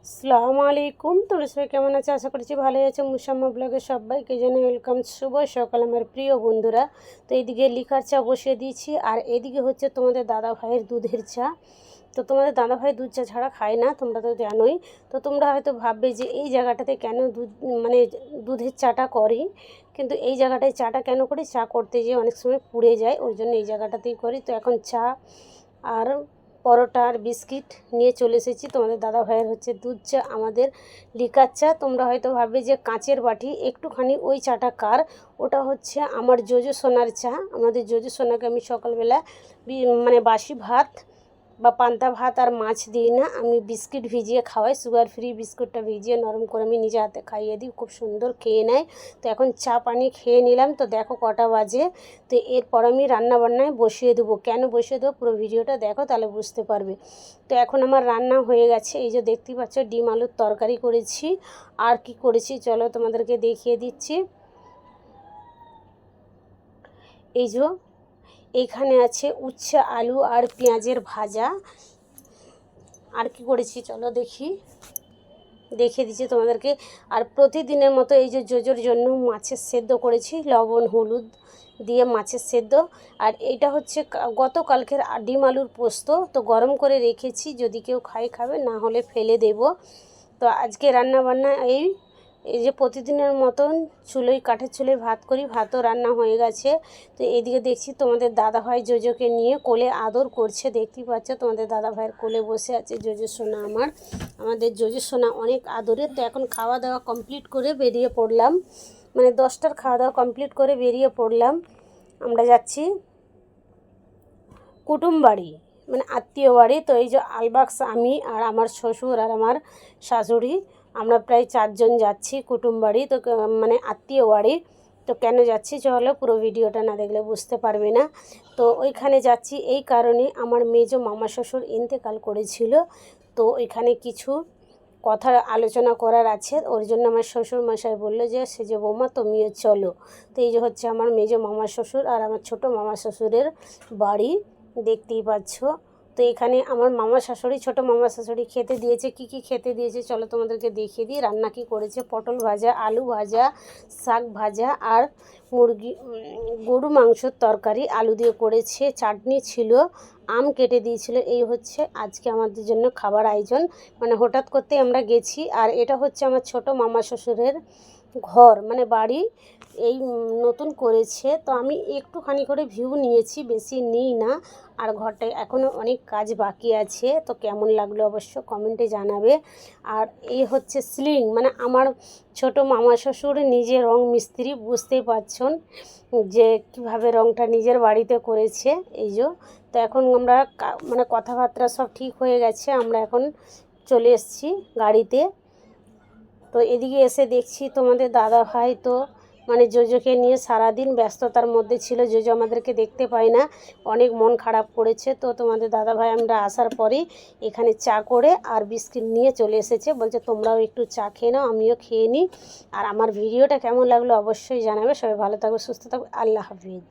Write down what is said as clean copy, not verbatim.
আসসালামু আলাইকুম। তোমরা সবাই কেমন আছো? আশা করছি ভালোই আছো। মুসাম্মা ব্লগে সবাইকে জানাই ওয়েলকাম। শুভ সকাল আমার প্রিয় বন্ধুরা। তো এইদিকে লিকার চা বসিয়ে দিয়েছি, আর এদিকে হচ্ছে তোমাদের দাদা ভাইয়ের দুধের চা। তো তোমাদের দাদা ভাই দুধ চা ছাড়া খায় না, তোমরা তো জানোই। তো তোমরা হয়তো ভাববে যে এই জায়গাটাতে কেন দুধ মানে দুধের চাটা করি, কিন্তু এই জায়গাটায় চাটা কেন করি, চা করতে যেয়ে অনেক সময় পুড়ে যায়, ওই জন্য এই জায়গাটাতেই করি। তো এখন চা আর পরোটা আর বিস্কিট নিয়ে চলে এসেছি। তোমাদের দাদা ভাইয়ের হচ্ছে দুধ চা, আমাদের লিকার চা। তোমরা হয়তো ভাববে যে কাঁচের বাটি, একটুখানি ওই চাটা কার? ওটা হচ্ছে আমার জোজো সোনার চা। আমাদের জোজো সোনাকে আমি সকালবেলা বাসি ভাত বা পান্তা ভাত আর মাছ দিই না, আমি বিস্কিট ভিজিয়ে খাওয়াই। সুগার ফ্রি বিস্কুটটা ভিজিয়ে নরম করে আমি নিজে হাতে খাইয়ে দিই, খুব সুন্দর খেয়ে নেয়। তো এখন চা পানি খেয়ে নিলাম। তো দেখো কটা বাজে। তো এরপর আমি রান্নাবান্নায় বসিয়ে দেবো। কেন বসিয়ে দেবো পুরো ভিডিওটা দেখো, তাহলে বুঝতে পারবে। তো এখন আমার রান্না হয়ে গেছে, এই যে দেখতেই পাচ্ছ ডিম আলুর তরকারি করেছি। আর কি করেছি চলো তোমাদেরকে দেখিয়ে দিচ্ছি। এই যে এইখানে আছে উচ্ছে আলু আর পেঁয়াজের ভাজা। আর কি করেছি চলো দেখিয়ে দিচ্ছি তোমাদেরকে। আর প্রতিদিনের মতো এই যে জোজোর জন্য মাছের সেদ্ধ করেছি, লবণ হলুদ দিয়ে মাছের সেদ্ধ। আর এইটা হচ্ছে গতকালকের ডিম আলুর পোস্ত, তো গরম করে রেখেছি, যদি কেউ খাবে, না হলে ফেলে দেব। তো আজকে রান্না বান্না এই যে প্রতিদিনের মতন কাঠের চুলোয় ভাত করি, ভাতও রান্না হয়ে গেছে। তো এদিকে দেখছি তোমাদের দাদাভাই জোজোকে নিয়ে কোলে আদর করছে, দেখতেই পাচ্ছ তোমাদের দাদাভাইয়ের কোলে বসে আছে জোজো সোনা। আমাদের জোজো সোনা অনেক আদরের। তো এখন খাওয়া দাওয়া কমপ্লিট করে বেরিয়ে পড়লাম, 10টার খাওয়া দাওয়া কমপ্লিট করে বেরিয়ে পড়লাম। আমরা যাচ্ছি কুটুম বাড়ি, আত্মীয় বাড়ি। তো এই যে আলবাক্স, আমি আর আমার শ্বশুর আর আমার শাশুড়ি, আমরা প্রায় 4জন যাচ্ছি কুটুম বাড়ি। তো আত্মীয় বাড়ি। তো কেন যাচ্ছি চলো, পুরো ভিডিওটা না দেখলে বুঝতে পারবে না। তো ওইখানে যাচ্ছি এই কারণে, আমার মেজো মামা শ্বশুর ইন্তেকাল করেছিল। তো ওইখানে কিছু কথা আলোচনা করার আছে, ওর জন্য আমার শ্বশুর মশাই বললো যে সেজে বৌমা তুমিও চলো। তো এই যে হচ্ছে আমার মেজো মামা শ্বশুর আর আমার ছোটো মামা শ্বশুরের বাড়ি, দেখতেই পাচ্ছ। তো এখানে আমার মামা শাশুড়ি, ছোটো মামা শাশুড়ি খেতে দিয়েছে। কি কি খেতে দিয়েছে চলো তোমাদেরকে দেখিয়ে দিই। রান্না কি করেছে: পটল ভাজা, আলু ভাজা, শাক ভাজা আর গরু মাংসর তরকারি আলু দিয়ে করেছে, চাটনি ছিল, আম কেটে দিয়েছিল। এই হচ্ছে আজকে আমাদের জন্য খাবার আয়োজন। হঠাৎ করতে আমরা গেছি। আর এটা হচ্ছে আমার ছোটো মামা শ্বশুরের ঘর, বাড়ি এই নতুন করেছে। তো আমি একটুখানি করে ভিউ নিয়েছি, বেশি নিই না। আর ঘরটায় এখনও অনেক কাজ বাকি আছে। তো কেমন লাগলো অবশ্য কমেন্টে জানাবে। আর এই হচ্ছে সিলিং, আমার ছোটো মামা শ্বশুর নিজে রং মিস্ত্রি, বুঝতেই পারছেন যে কীভাবে রংটা নিজের বাড়িতে করেছে। এই যে তো এখন আমরা কথাবার্তা সব ঠিক হয়ে গেছে, আমরা এখন চলে এসেছি গাড়িতে। তো এদিকে এসে দেখছি তোমাদের দাদা ভাই তো জোজোকে নিয়ে সারাদিন ব্যস্ততার মধ্যে ছিল। জোজো আমাদেরকে দেখতে পায় না, অনেক মন খারাপ করেছে। তো তোমাদের দাদা ভাই আমরা আসার পরেই এখানে চা করে আর বিস্কিট নিয়ে চলে এসেছে, বলছে তোমরাও একটু চা খেয়ে নাও, আমিও খেয়ে নিই। আর আমার ভিডিওটা কেমন লাগলো অবশ্যই জানাবে। সবাই ভালো থাকবে, সুস্থ থাকবে, আল্লাহ হাফিজ।